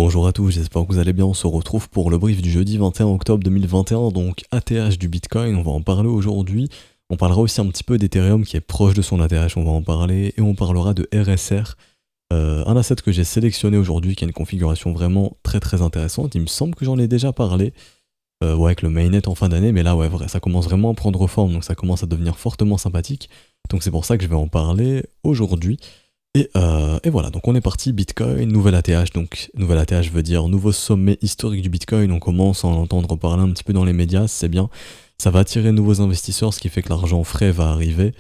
Bonjour à tous, j'espère que vous allez bien. On se retrouve pour le brief du jeudi 21 octobre 2021, donc ATH du Bitcoin, on va en parler aujourd'hui. On parlera aussi un petit peu d'Ethereum qui est proche de son ATH, on va en parler, et on parlera de RSR, un asset que j'ai sélectionné aujourd'hui qui a une configuration vraiment très intéressante. Il me semble que j'en ai déjà parlé, avec le mainnet en fin d'année, mais là ouais, ça commence vraiment à prendre forme, donc ça commence à devenir fortement sympathique. Donc c'est pour ça que je vais en parler aujourd'hui. Et voilà, donc on est parti, Bitcoin, nouvelle ATH, donc nouvelle ATH veut dire nouveau sommet historique du Bitcoin, on commence à en entendre parler un petit peu dans les médias, c'est bien, ça va attirer de nouveaux investisseurs, ce qui fait que l'argent frais va arriver,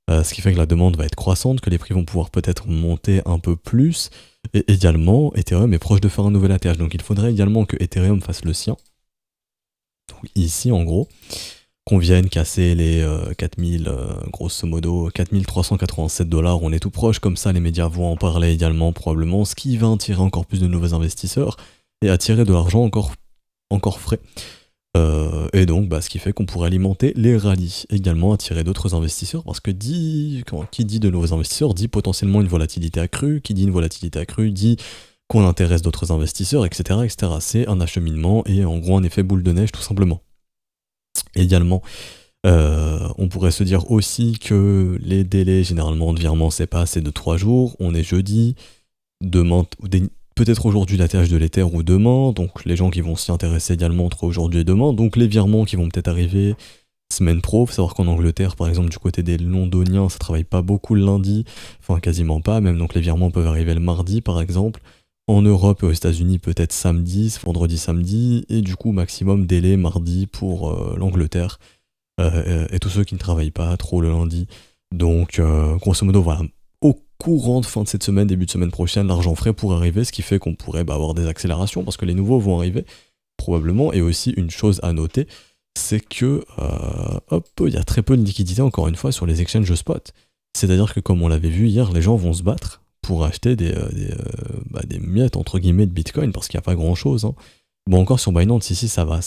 ce qui fait que la demande va être croissante, que les prix vont pouvoir peut-être monter un peu plus, et également, Ethereum est proche de faire un nouvel ATH, donc il faudrait également que Ethereum fasse le sien, donc ici en gros, qu'on vienne casser les 4000, grosso modo, 4387 $, on est tout proche, comme ça les médias vont en parler également probablement, ce qui va attirer encore plus de nouveaux investisseurs et attirer de l'argent encore frais. Et donc, ce qui fait qu'on pourrait alimenter les rallyes, également attirer d'autres investisseurs, parce que qui dit de nouveaux investisseurs dit potentiellement une volatilité accrue, qui dit une volatilité accrue dit qu'on intéresse d'autres investisseurs, etc. C'est un acheminement et en gros un effet boule de neige tout simplement. Également, on pourrait se dire aussi que les délais généralement de virement c'est pas assez de 3 jours, on est jeudi, demain, peut-être aujourd'hui l'ATH de l'Ether ou demain, donc les gens qui vont s'y intéresser également entre aujourd'hui et demain, donc les virements qui vont peut-être arriver semaine pro, faut savoir qu'en Angleterre par exemple du côté des londoniens ça travaille pas beaucoup le lundi, enfin quasiment pas même, donc les virements peuvent arriver le mardi par exemple. En Europe et aux États-Unis, peut-être samedi, vendredi, samedi, et du coup, maximum délai mardi pour l'Angleterre, et tous ceux qui ne travaillent pas trop le lundi. Donc, grosso modo, voilà, au courant de fin de cette semaine, début de semaine prochaine, l'argent frais pourrait arriver, ce qui fait qu'on pourrait avoir des accélérations, parce que les nouveaux vont arriver, probablement, et aussi une chose à noter, c'est que, il y a très peu de liquidité, encore une fois, sur les exchanges spot. C'est-à-dire que, comme on l'avait vu hier, les gens vont se battre pour acheter des miettes entre guillemets de Bitcoin parce qu'il n'y a pas grand chose. Hein. Bon, encore sur Binance, ici ça va,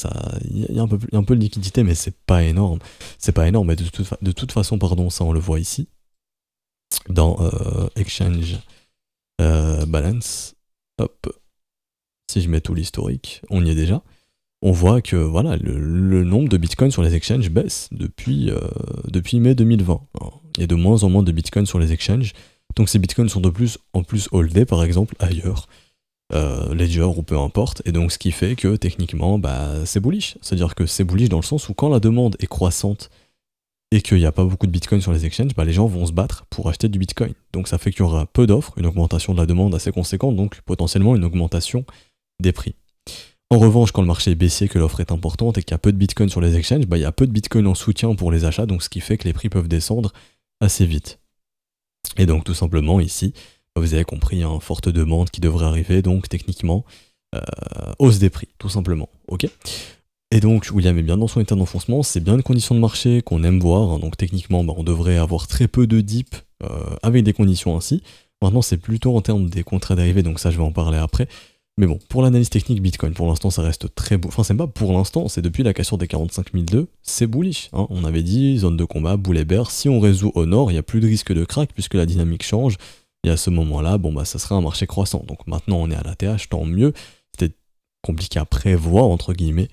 il y a un peu de liquidité, mais c'est pas énorme. C'est pas énorme, mais de toute façon, pardon, ça on le voit ici dans Exchange Balance. Hop, si je mets tout l'historique, on y est déjà. On voit que voilà, le nombre de Bitcoin sur les exchanges baisse depuis mai 2020. Il y a de moins en moins de Bitcoin sur les exchanges. Donc ces bitcoins sont en plus holdés par exemple ailleurs, Ledger ou peu importe, et donc ce qui fait que techniquement c'est bullish. C'est-à-dire que c'est bullish dans le sens où quand la demande est croissante et qu'il n'y a pas beaucoup de bitcoin sur les exchanges, les gens vont se battre pour acheter du bitcoin. Donc ça fait qu'il y aura peu d'offres, une augmentation de la demande assez conséquente, donc potentiellement une augmentation des prix. En revanche, quand le marché est baissier, que l'offre est importante et qu'il y a peu de bitcoin sur les exchanges, il y a peu de bitcoin en soutien pour les achats, donc ce qui fait que les prix peuvent descendre assez vite. Et donc tout simplement ici, vous avez compris, une forte demande qui devrait arriver, donc techniquement, hausse des prix, tout simplement, ok. Et donc William est bien dans son état d'enfoncement, c'est bien une condition de marché qu'on aime voir, donc techniquement on devrait avoir très peu de dip avec des conditions ainsi. Maintenant c'est plutôt en termes des contrats dérivés, donc ça je vais en parler après. Mais bon, pour l'analyse technique Bitcoin, pour l'instant ça reste très beau. Enfin c'est pas pour l'instant, c'est depuis la cassure des 45 002, c'est bullish. Hein. On avait dit, zone de combat, boule et bear, si on résout au nord, il n'y a plus de risque de crack puisque la dynamique change. Et à ce moment-là, ça sera un marché croissant. Donc maintenant on est à l'ATH, tant mieux. C'était compliqué à prévoir, entre guillemets.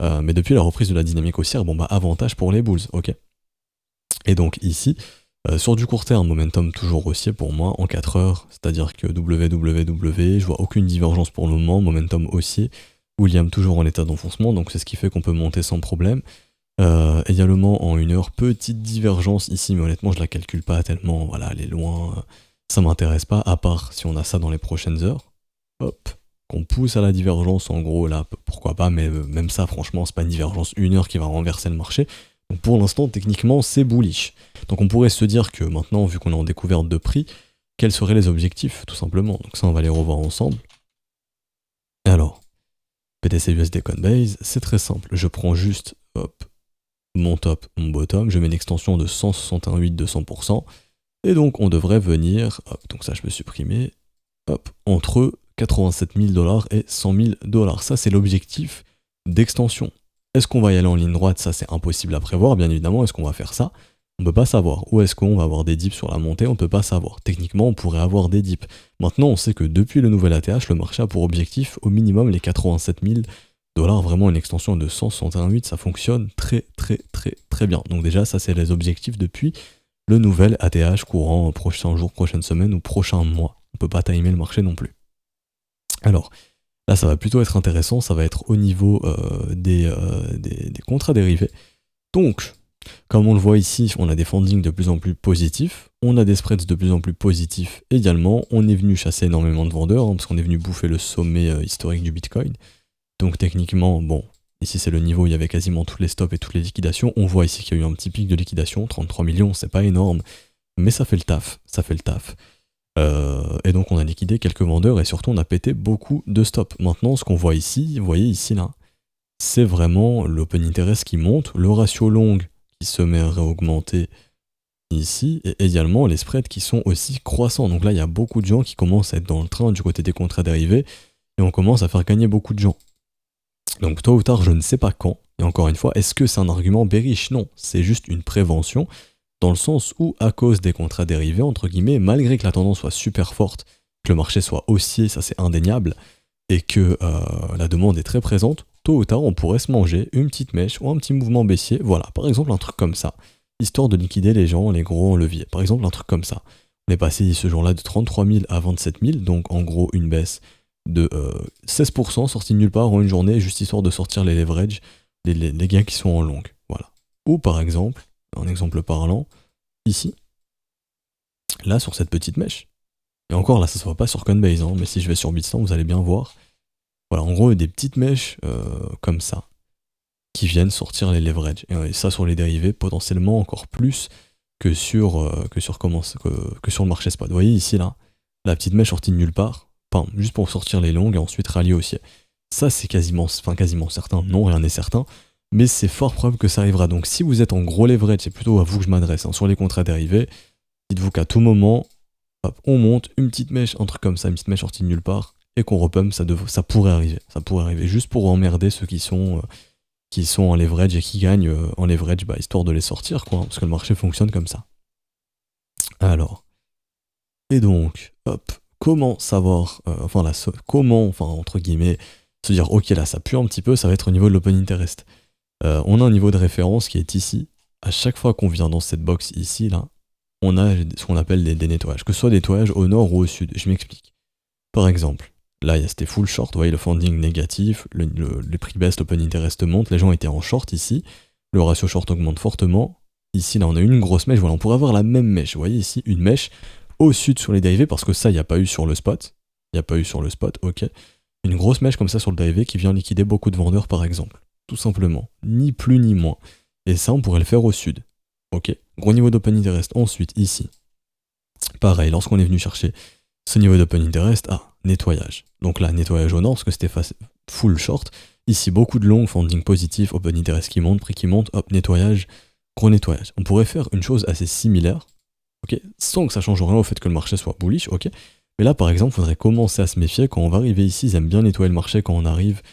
Mais depuis la reprise de la dynamique haussière, avantage pour les bulls, ok. Et donc ici, sur du court terme, momentum toujours haussier pour moi en 4 heures, c'est-à-dire que WWW, je vois aucune divergence pour le moment, momentum haussier, William toujours en état d'enfoncement, donc c'est ce qui fait qu'on peut monter sans problème. Également en 1 heure, petite divergence ici, mais honnêtement je la calcule pas tellement, voilà, elle est loin, ça m'intéresse pas, à part si on a ça dans les prochaines heures. Hop, qu'on pousse à la divergence, en gros là, pourquoi pas, mais même ça franchement c'est pas une divergence 1 heure qui va renverser le marché. Donc pour l'instant, techniquement, c'est bullish. Donc on pourrait se dire que maintenant, vu qu'on est en découverte de prix, quels seraient les objectifs, tout simplement. Donc ça, on va les revoir ensemble. Alors, BTC USD Coinbase, c'est très simple. Je prends juste, mon top, mon bottom, je mets une extension de 161,8 de 100%, et donc on devrait venir, donc ça je peux supprimer, entre 87 000 $ et 100 000 $. Ça c'est l'objectif d'extension. Est-ce qu'on va y aller en ligne droite? Ça c'est impossible à prévoir, bien évidemment. Est-ce qu'on va faire ça? On peut pas savoir. Où est-ce qu'on va avoir des dips sur la montée? On peut pas savoir. Techniquement, on pourrait avoir des dips. Maintenant, on sait que depuis le nouvel ATH, le marché a pour objectif au minimum les 87 000 $. Vraiment, une extension de 161,8, ça fonctionne très très très très bien. Donc déjà, ça c'est les objectifs depuis le nouvel ATH courant prochain jour, prochaine semaine ou prochain mois. On peut pas timer le marché non plus. Alors, là, ça va plutôt être intéressant, ça va être au niveau des contrats dérivés. Donc, comme on le voit ici, on a des fundings de plus en plus positifs, on a des spreads de plus en plus positifs également, on est venu chasser énormément de vendeurs, parce qu'on est venu bouffer le sommet historique du Bitcoin. Donc techniquement, bon, ici c'est le niveau où il y avait quasiment tous les stops et toutes les liquidations, on voit ici qu'il y a eu un petit pic de liquidation, 33 millions, c'est pas énorme, mais ça fait le taf, ça fait le taf. Et donc on a liquidé quelques vendeurs et surtout on a pété beaucoup de stops. Maintenant, ce qu'on voit ici, vous voyez ici là, c'est vraiment l'open interest qui monte, le ratio long qui se met à réaugmenter ici, et également les spreads qui sont aussi croissants. Donc là, il y a beaucoup de gens qui commencent à être dans le train du côté des contrats dérivés, et on commence à faire gagner beaucoup de gens. Donc tôt ou tard, je ne sais pas quand, et encore une fois, est-ce que c'est un argument bearish? Non, c'est juste une prévention, dans le sens où, à cause des contrats dérivés, entre guillemets, malgré que la tendance soit super forte, que le marché soit haussier, ça c'est indéniable, et que la demande est très présente, tôt ou tard, on pourrait se manger une petite mèche ou un petit mouvement baissier, voilà, par exemple un truc comme ça, histoire de liquider les gens, les gros en levier. Par exemple, un truc comme ça. On est passé ce jour-là de 33 000 à 27 000, donc en gros une baisse de 16% sortie de nulle part en une journée, juste histoire de sortir les leverage, les gains qui sont en longue. Voilà. Ou par exemple, un exemple parlant, ici, là sur cette petite mèche. Et encore là, ça se voit pas sur Coinbase, hein, mais si je vais sur Bitstamp, vous allez bien voir. Voilà, en gros, des petites mèches comme ça, qui viennent sortir les leverage. Et ça sur les dérivés, potentiellement encore plus que sur le marché spot. Vous voyez ici, là, la petite mèche sortie de nulle part, juste pour sortir les longues et ensuite rallier haussier. Ça, c'est quasiment certain. Non, rien n'est certain. Mais c'est fort probable que ça arrivera. Donc si vous êtes en gros leverage, c'est plutôt à vous que je m'adresse, hein, sur les contrats dérivés, dites-vous qu'à tout moment, hop, on monte une petite mèche, un truc comme ça, une petite mèche sortie de nulle part, et qu'on repump, ça pourrait arriver. Ça pourrait arriver juste pour emmerder ceux qui sont en leverage et qui gagnent en leverage, histoire de les sortir, quoi, parce que le marché fonctionne comme ça. Alors, et donc, hop, comment savoir, entre guillemets, se dire, ok, là, ça pue un petit peu, ça va être au niveau de l'open interest. On a un niveau de référence qui est ici. À chaque fois qu'on vient dans cette box ici, là, on a ce qu'on appelle des nettoyages, que ce soit des nettoyages au nord ou au sud. Je m'explique. Par exemple, là, c'était full short, vous voyez le funding négatif, les prix baissent, l'open interest monte, les gens étaient en short ici, le ratio short augmente fortement. Ici, là, on a une grosse mèche, voilà, on pourrait avoir la même mèche. Vous voyez ici, une mèche au sud sur les dérivés, parce que ça, il n'y a pas eu sur le spot. Il n'y a pas eu sur le spot, ok. Une grosse mèche comme ça sur le dérivé qui vient liquider beaucoup de vendeurs, par exemple. Tout simplement. Ni plus ni moins. Et ça, on pourrait le faire au sud. Ok. Gros niveau d'open interest. Ensuite, ici. Pareil, lorsqu'on est venu chercher ce niveau d'open interest, nettoyage. Donc là, nettoyage au nord, parce que c'était full short. Ici, beaucoup de long, funding positif, open interest qui monte, prix qui monte, hop, nettoyage, gros nettoyage. On pourrait faire une chose assez similaire, ok, sans que ça change rien au fait que le marché soit bullish, ok. Mais là, par exemple, il faudrait commencer à se méfier quand on va arriver ici. Ils aiment bien nettoyer le marché quand on arrive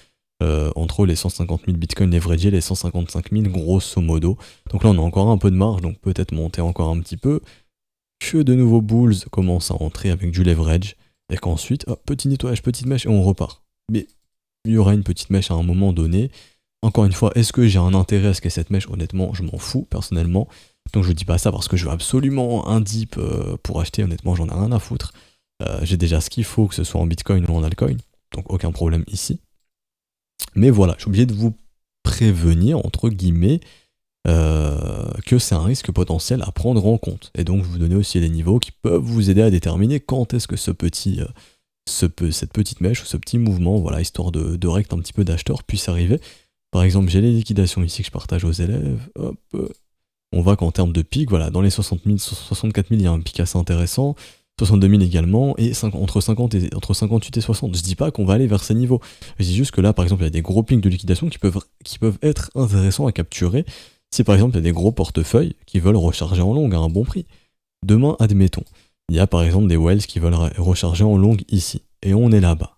entre les 150 000 bitcoins leveragés et les 155 000 grosso modo. Donc là, on a encore un peu de marge, donc peut-être monter encore un petit peu. Que de nouveaux bulls commencent à entrer avec du leverage, et qu'ensuite, hop, petit nettoyage, petite mèche, et on repart. Mais il y aura une petite mèche à un moment donné. Encore une fois, est-ce que j'ai un intérêt à ce qu'il y ait cette mèche? Honnêtement, je m'en fous, personnellement. Donc je dis pas ça parce que je veux absolument un dip pour acheter, honnêtement, j'en ai rien à foutre. J'ai déjà ce qu'il faut, que ce soit en bitcoin ou en altcoin, donc aucun problème ici. Mais voilà, je suis obligé de vous prévenir, entre guillemets, que c'est un risque potentiel à prendre en compte. Et donc vous donner aussi des niveaux qui peuvent vous aider à déterminer quand est-ce que cette petite mèche ou ce petit mouvement, voilà, histoire de rect un petit peu d'acheteurs, puisse arriver. Par exemple, j'ai les liquidations ici que je partage aux élèves. Hop, on voit qu'en termes de pic, voilà, dans les 60 000, 64 000, il y a un pic assez intéressant. 62 000 également, et entre 58 et 60. Je dis pas qu'on va aller vers ces niveaux. Je dis juste que là, par exemple, il y a des gros pics de liquidation qui peuvent être intéressants à capturer si, par exemple, il y a des gros portefeuilles qui veulent recharger en longue à un bon prix. Demain, admettons, il y a par exemple des whales qui veulent recharger en longue ici, et on est là-bas.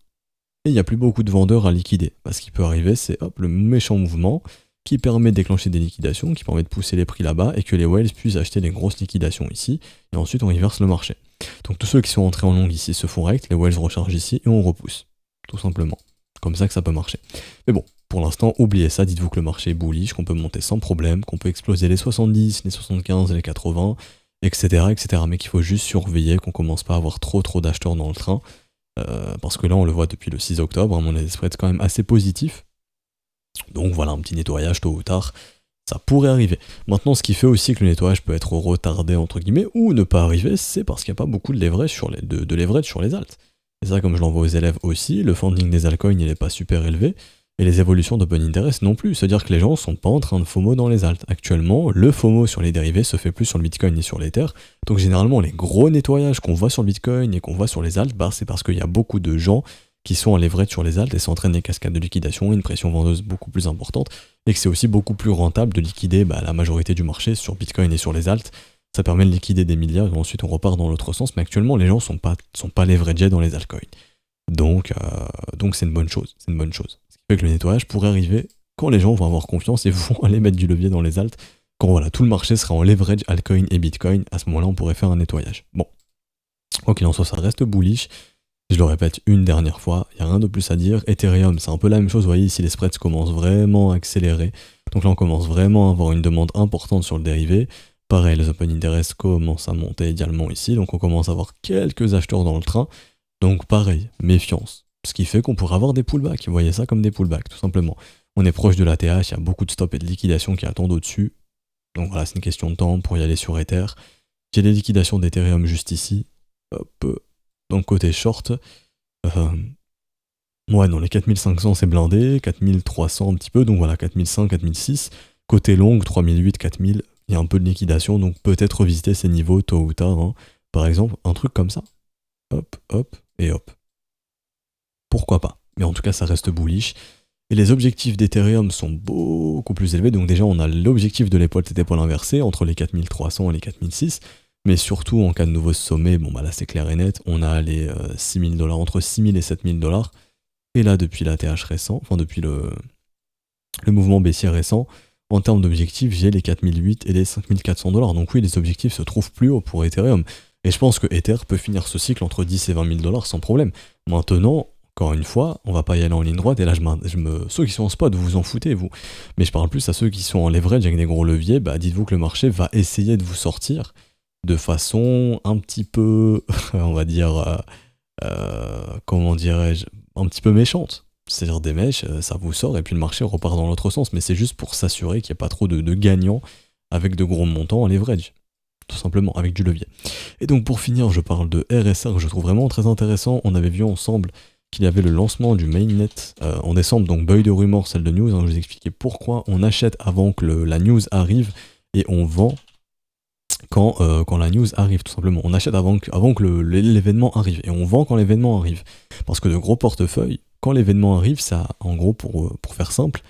Et il n'y a plus beaucoup de vendeurs à liquider. Ce qui peut arriver, c'est hop, le méchant mouvement, qui permet de déclencher des liquidations, qui permet de pousser les prix là-bas, et que les whales puissent acheter les grosses liquidations ici, et ensuite on reverse le marché. Donc tous ceux qui sont entrés en long ici se font rect, les whales rechargent ici, et on repousse. Tout simplement. Comme ça que ça peut marcher. Mais bon, pour l'instant, oubliez ça, dites-vous que le marché est bullish, qu'on peut monter sans problème, qu'on peut exploser les 70, les 75, les 80, etc. etc. mais qu'il faut juste surveiller qu'on commence pas à avoir trop d'acheteurs dans le train, parce que là on le voit depuis le 6 octobre, on a des spreads quand même assez positifs. Donc voilà, un petit nettoyage tôt ou tard, ça pourrait arriver. Maintenant, ce qui fait aussi que le nettoyage peut être retardé, entre guillemets, ou ne pas arriver, c'est parce qu'il n'y a pas beaucoup de leverage sur de leverage sur les alts. Et ça, comme je l'envoie aux élèves aussi, le funding des altcoins, il n'est pas super élevé, et les évolutions d'open interest non plus. C'est-à-dire que les gens sont pas en train de FOMO dans les alts. Actuellement, le FOMO sur les dérivés se fait plus sur le Bitcoin et sur l'Ether. Donc généralement, les gros nettoyages qu'on voit sur le Bitcoin et qu'on voit sur les alts, bah, c'est parce qu'il y a beaucoup de gens qui sont en leverage sur les alts et ça entraîne des cascades de liquidation, une pression vendeuse beaucoup plus importante, et que c'est aussi beaucoup plus rentable de liquider la majorité du marché sur Bitcoin et sur les alts. Ça permet de liquider des milliards et ensuite on repart dans l'autre sens, mais actuellement les gens sont pas leveragés dans les altcoins. Donc c'est une bonne chose, c'est une bonne chose. Ce qui fait que le nettoyage pourrait arriver quand les gens vont avoir confiance et vont aller mettre du levier dans les alts, quand voilà, tout le marché sera en leverage altcoin et Bitcoin, à ce moment-là on pourrait faire un nettoyage. Bon, quoi qu'il en soit, ça reste bullish. Je le répète une dernière fois, il n'y a rien de plus à dire. Ethereum, c'est un peu la même chose, vous voyez ici les spreads commencent vraiment à accélérer. Donc là on commence vraiment à avoir une demande importante sur le dérivé. Pareil, les open interest commencent à monter également ici, donc on commence à avoir quelques acheteurs dans le train. Donc pareil, méfiance. Ce qui fait qu'on pourrait avoir des pullbacks, vous voyez ça comme des pullbacks, tout simplement. On est proche de l'ATH, il y a beaucoup de stops et de liquidations qui attendent au-dessus. Donc voilà, c'est une question de temps pour y aller sur Ether. J'ai les liquidations d'Ethereum juste ici. Hop. Donc côté short, ouais non, les 4500 c'est blindé, 4300 un petit peu, donc voilà, 4500, 4006. Côté long, 3008, 4000, il y a un peu de liquidation, donc peut-être revisiter ces niveaux tôt ou tard. Hein. Par exemple, un truc comme ça. Hop, hop, et hop. Pourquoi pas? Mais en tout cas, ça reste bullish. Et les objectifs d'Ethereum sont beaucoup plus élevés, donc déjà on a l'objectif de l'épaule tête épaule inversée, entre les 4300 et les 4006. Mais surtout, en cas de nouveau sommet, bon bah là c'est clair et net, on a les 6000 $, entre 6000 et 7000 $. Et là, depuis l'ATH récent, enfin depuis le mouvement baissier récent, en termes d'objectifs, j'ai les 4008 et les 5400 $. Donc oui, les objectifs se trouvent plus haut pour Ethereum. Et je pense que Ether peut finir ce cycle entre 10 et 20 000 $ sans problème. Maintenant, encore une fois, on va pas y aller en ligne droite, et là ceux qui sont en spot, vous vous en foutez, vous. Mais je parle plus à ceux qui sont en leverage avec des gros leviers, bah dites-vous que le marché va essayer de vous sortir de façon un petit peu, on va dire, comment dirais-je, un petit peu méchante. C'est-à-dire des mèches, ça vous sort et puis le marché repart dans l'autre sens, mais c'est juste pour s'assurer qu'il n'y a pas trop de gagnants avec de gros montants en leverage. Tout simplement, avec du levier. Et donc pour finir, je parle de RSR que je trouve vraiment très intéressant. On avait vu ensemble qu'il y avait le lancement du mainnet en décembre, donc buy de rumeur, celle de news. Hein, je vous expliquais pourquoi on achète avant que la news arrive et on vend quand la news arrive, tout simplement. On achète avant que l'événement arrive et on vend quand l'événement arrive. Parce que de gros portefeuilles, quand l'événement arrive, ça, en gros, pour faire simple,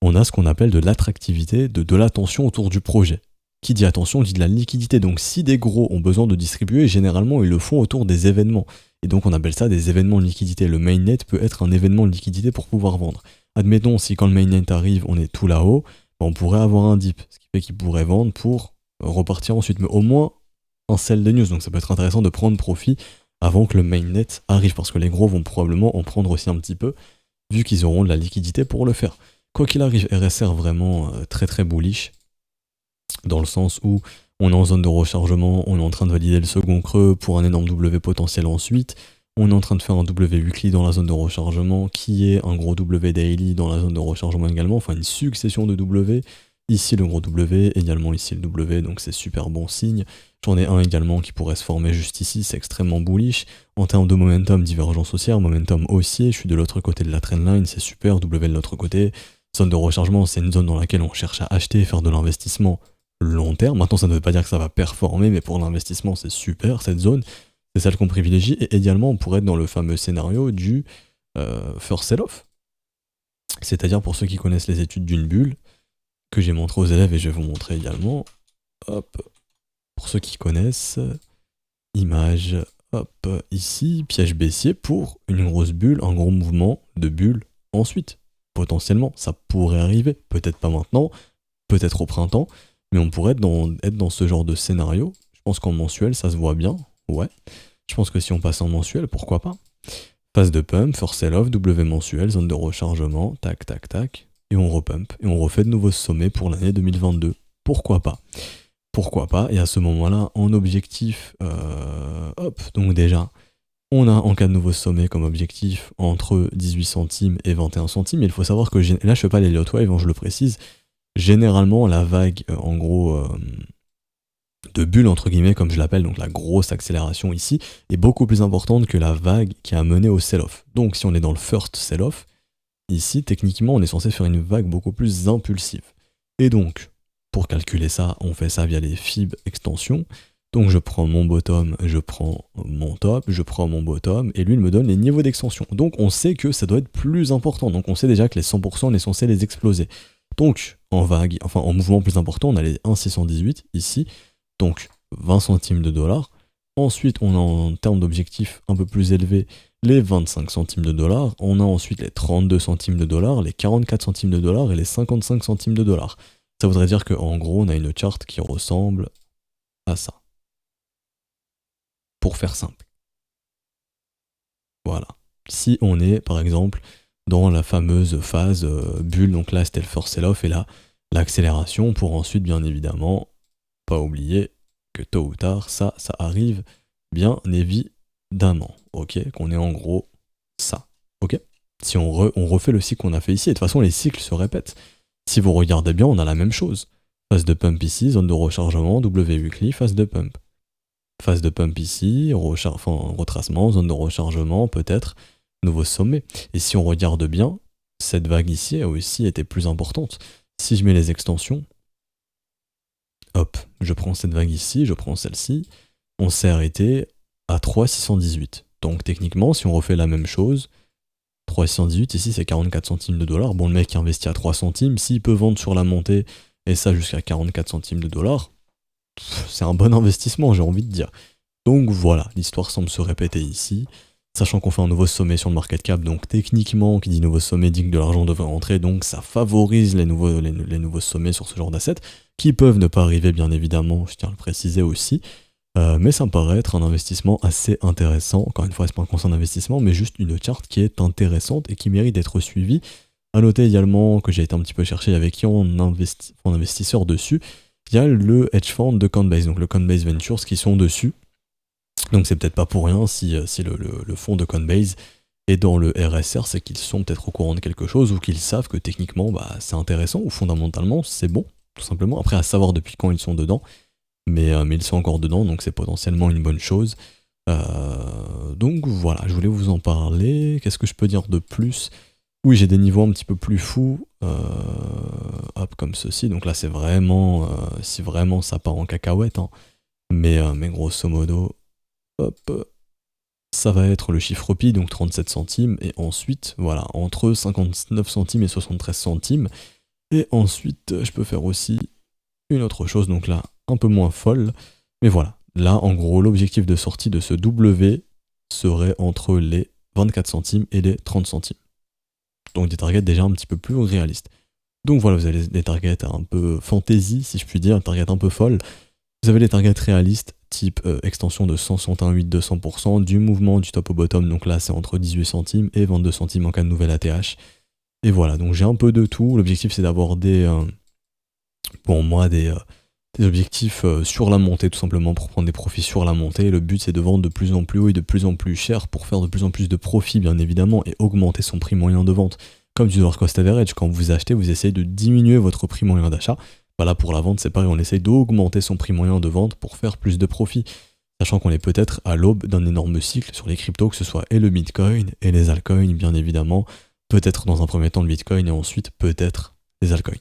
on a ce qu'on appelle de l'attractivité, de l'attention autour du projet. Qui dit attention dit de la liquidité. Donc si des gros ont besoin de distribuer, généralement ils le font autour des événements. Et donc on appelle ça des événements de liquidité. Le mainnet peut être un événement de liquidité pour pouvoir vendre. Admettons, si quand le mainnet arrive, on est tout là-haut, on pourrait avoir un dip, ce qui fait qu'il pourrait vendre pour repartir ensuite. Mais au moins un sell de news. Donc ça peut être intéressant de prendre profit avant que le mainnet arrive, parce que les gros vont probablement en prendre aussi un petit peu, vu qu'ils auront de la liquidité pour le faire. Quoi qu'il arrive, RSR vraiment très très bullish, dans le sens où on est en zone de rechargement, on est en train de valider le second creux pour un énorme W potentiel ensuite, on est en train de faire un W weekly dans la zone de rechargement, qui est un gros W daily dans la zone de rechargement également, enfin une succession de W, ici le gros W, également ici le W, donc c'est super bon signe. J'en ai un également qui pourrait se former juste ici, c'est extrêmement bullish. En termes de momentum, divergence haussière, momentum haussier, je suis de l'autre côté de la trendline, c'est super, W de l'autre côté. Zone de rechargement, c'est une zone dans laquelle on cherche à acheter, faire de l'investissement long terme. Maintenant, ça ne veut pas dire que ça va performer, mais pour l'investissement, c'est super cette zone. C'est celle qu'on privilégie. Et également, on pourrait être dans le fameux scénario du first sell-off. C'est-à-dire, pour ceux qui connaissent les études d'une bulle, que j'ai montré aux élèves et je vais vous montrer également. Hop. Pour ceux qui connaissent, image, hop, ici, piège baissier pour une grosse bulle, un gros mouvement de bulle ensuite. potentiellement, ça pourrait arriver, peut-être pas maintenant, peut-être au printemps, mais on pourrait être dans ce genre de scénario. Je pense qu'en mensuel, ça se voit bien, ouais. Je pense que si on passe en mensuel, pourquoi pas. Phase de pump, first sell-off, W mensuel, zone de rechargement, tac, tac, tac, et on repump, et on refait de nouveaux sommets pour l'année 2022. Pourquoi pas? Pourquoi pas? Et à ce moment-là, en objectif, hop, donc déjà, on a en cas de nouveau sommet comme objectif entre 18 centimes et 21 centimes. Il faut savoir que là, je fais pas les Lot Wave, je le précise. Généralement, la vague, en gros, de bulle, entre guillemets, comme je l'appelle, donc la grosse accélération ici, est beaucoup plus importante que la vague qui a mené au sell-off. Donc, si on est dans le first sell-off, ici, techniquement, on est censé faire une vague beaucoup plus impulsive. Et donc, pour calculer ça, on fait ça via les fib extensions. Donc je prends mon bottom, je prends mon top, je prends mon bottom, et lui il me donne les niveaux d'extension. Donc on sait que ça doit être plus important, donc on sait déjà que les 100% on est censé les exploser. Donc en vague, enfin en mouvement plus important, on a les 1,618 ici, donc 20 centimes de dollars. Ensuite on a en termes d'objectifs un peu plus élevés les 25 centimes de dollars, on a ensuite les 32 centimes de dollars, les 44 centimes de dollars et les 55 centimes de dollars. Ça voudrait dire qu'en gros on a une charte qui ressemble à ça. Pour faire simple. Voilà. Si on est, par exemple, dans la fameuse phase bulle, donc là c'était le first sell-off et là l'accélération pour ensuite, bien évidemment, pas oublier que tôt ou tard, ça arrive bien évidemment. Ok, qu'on est en gros ça. Ok. Si on refait le cycle qu'on a fait ici, et de toute façon les cycles se répètent. Si vous regardez bien, on a la même chose. Phase de pump ici, zone de rechargement, W weekly, phase de pump. Phase de pump ici, retracement, zone de rechargement, peut-être, nouveau sommet. Et si on regarde bien, cette vague ici a aussi été plus importante. Si je mets les extensions, hop, je prends cette vague ici, je prends celle-ci, on s'est arrêté à 3,618. Donc techniquement, si on refait la même chose, 3,618 ici c'est 44 centimes de dollars. Bon, le mec qui investit à 3 centimes, s'il peut vendre sur la montée, et ça jusqu'à 44 centimes de dollars, c'est un bon investissement, j'ai envie de dire. Donc voilà, l'histoire semble se répéter ici, sachant qu'on fait un nouveau sommet sur le market cap, donc techniquement, qui dit nouveau sommet dit que de l'argent devrait rentrer, donc ça favorise les nouveaux sommets sur ce genre d'assets, qui peuvent ne pas arriver bien évidemment, je tiens à le préciser aussi, mais ça me paraît être un investissement assez intéressant. Encore une fois, c'est pas un conseil d'investissement, mais juste une charte qui est intéressante et qui mérite d'être suivie. À noter également que j'ai été un petit peu chercher avec qui on investisseur dessus. Il y a le hedge fund de Coinbase, donc le Coinbase Ventures qui sont dessus. Donc c'est peut-être pas pour rien si le fonds de Coinbase est dans le RSR, c'est qu'ils sont peut-être au courant de quelque chose ou qu'ils savent que techniquement c'est intéressant ou fondamentalement c'est bon, tout simplement. Après à savoir depuis quand ils sont dedans, mais ils sont encore dedans, donc c'est potentiellement une bonne chose. Donc voilà, je voulais vous en parler. Qu'est-ce que je peux dire de plus ? Oui, j'ai des niveaux un petit peu plus fous, hop, comme ceci. Donc là, c'est vraiment, si vraiment ça part en cacahuète, hein. Mais grosso modo, hop, ça va être le chiffre pi, donc 37 centimes, et ensuite, voilà, entre 59 centimes et 73 centimes. Et ensuite, je peux faire aussi une autre chose, donc là, un peu moins folle. Mais voilà, là, en gros, l'objectif de sortie de ce W serait entre les 24 centimes et les 30 centimes. Donc des targets déjà un petit peu plus réalistes. Donc voilà, vous avez des targets un peu fantasy, si je puis dire, un target un peu folle. Vous avez les targets réalistes, type extension de 161,8-200%, du mouvement du top au bottom, donc là c'est entre 18 centimes et 22 centimes en cas de nouvelle ATH. Et voilà, donc j'ai un peu de tout. L'objectif c'est d'avoir pour moi des objectifs sur la montée, tout simplement pour prendre des profits sur la montée. Le but c'est de vendre de plus en plus haut et de plus en plus cher pour faire de plus en plus de profits bien évidemment et augmenter son prix moyen de vente. Comme du dollar cost average, quand vous achetez, vous essayez de diminuer votre prix moyen d'achat. Voilà, pour la vente c'est pareil, on essaye d'augmenter son prix moyen de vente pour faire plus de profits. Sachant qu'on est peut-être à l'aube d'un énorme cycle sur les cryptos, que ce soit et le Bitcoin et les altcoins bien évidemment. Peut-être dans un premier temps le Bitcoin et ensuite peut-être les altcoins.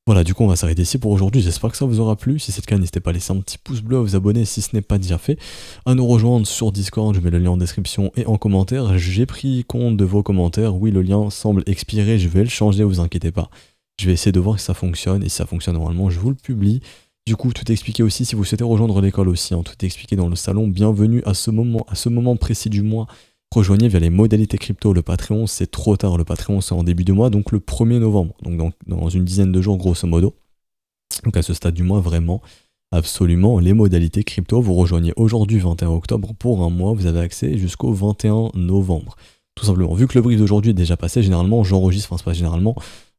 Voilà, du coup on va s'arrêter ici pour aujourd'hui, j'espère que ça vous aura plu. Si c'est le cas, n'hésitez pas à laisser un petit pouce bleu, à vous abonner si ce n'est pas déjà fait, à nous rejoindre sur Discord, je mets le lien en description et en commentaire. J'ai pris compte de vos commentaires, oui le lien semble expirer, je vais le changer, vous inquiétez pas. Je vais essayer de voir si ça fonctionne, et si ça fonctionne normalement, je vous le publie. Du coup, tout est expliqué aussi, si vous souhaitez rejoindre l'école aussi, hein, tout est expliqué dans le salon. Bienvenue à ce moment précis du mois. rejoignez via les modalités crypto le Patreon. C'est trop tard, le Patreon c'est en début de mois, donc le 1er novembre, donc dans une dizaine de jours grosso modo. Donc à ce stade du mois, vraiment, absolument, les modalités crypto, vous rejoignez aujourd'hui 21 octobre pour un mois, vous avez accès jusqu'au 21 novembre. Tout simplement, vu que le brief d'aujourd'hui est déjà passé, généralement j'enregistre, enfin c'est pas généralement,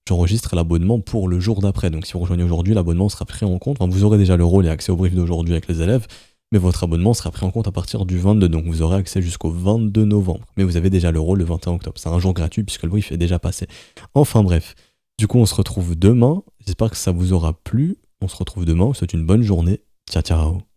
j'enregistre l'abonnement pour le jour d'après. Donc si vous rejoignez aujourd'hui, l'abonnement sera pris en compte, enfin, vous aurez déjà le rôle et accès au brief d'aujourd'hui avec les élèves, mais votre abonnement sera pris en compte à partir du 22, donc vous aurez accès jusqu'au 22 novembre. Mais vous avez déjà le rôle le 21 octobre, c'est un jour gratuit puisque le brief est déjà passé. Enfin bref, du coup on se retrouve demain, j'espère que ça vous aura plu, on se retrouve demain, je vous souhaite une bonne journée, ciao ciao.